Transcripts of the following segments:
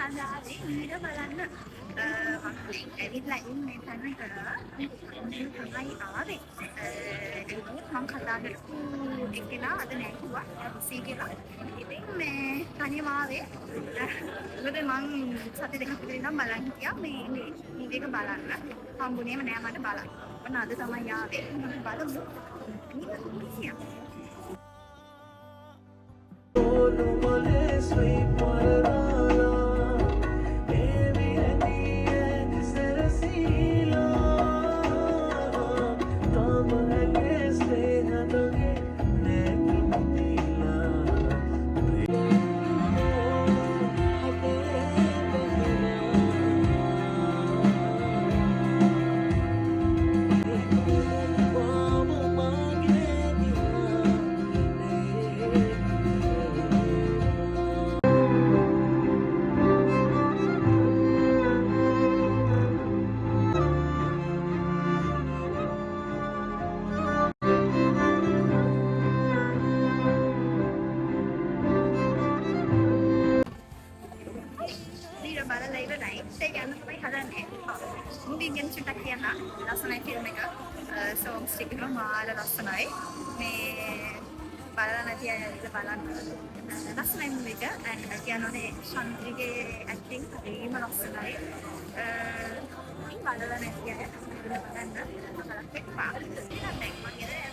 හදාවේ මීර බලන්න මම ඇවිල්ලා ඉන්නේ තැනක තමයි ආවේ මම කතා කරපු එක්කෙනා අද නැතුවා සී කියලා ඉතින් මේ තනියම ආවේ මොකද මං සති දෙකක් විතර ඉඳන් බලන් හිටියා මේ මේක බලන්න හම්බුනේම නෑ මට බලන්න ඔන්න අද තමයි ආවේ බලමු බලලා ඉවරයි. ඒක යන්න තමයි හදන්නේ. මුවි ගැන චුට්ටක් කියන්න. ලස්සනයි ෆිල්ම් එක. සෝන්ග්ස් ටික මාල ලස්සනයි. මේ බලලා නැති අය ඉතින් බලන්න. ලස්සනයි මුවි එක. and කියනෝනේ ශාන්තිගේ ඇක්ටිං හරිම ලස්සනයි. ඉතින් බලලා නැති අය බලන්න. බලන්න එපා. ඉතින් දැන් මම කියන්නේ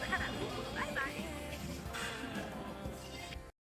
බයි බයි.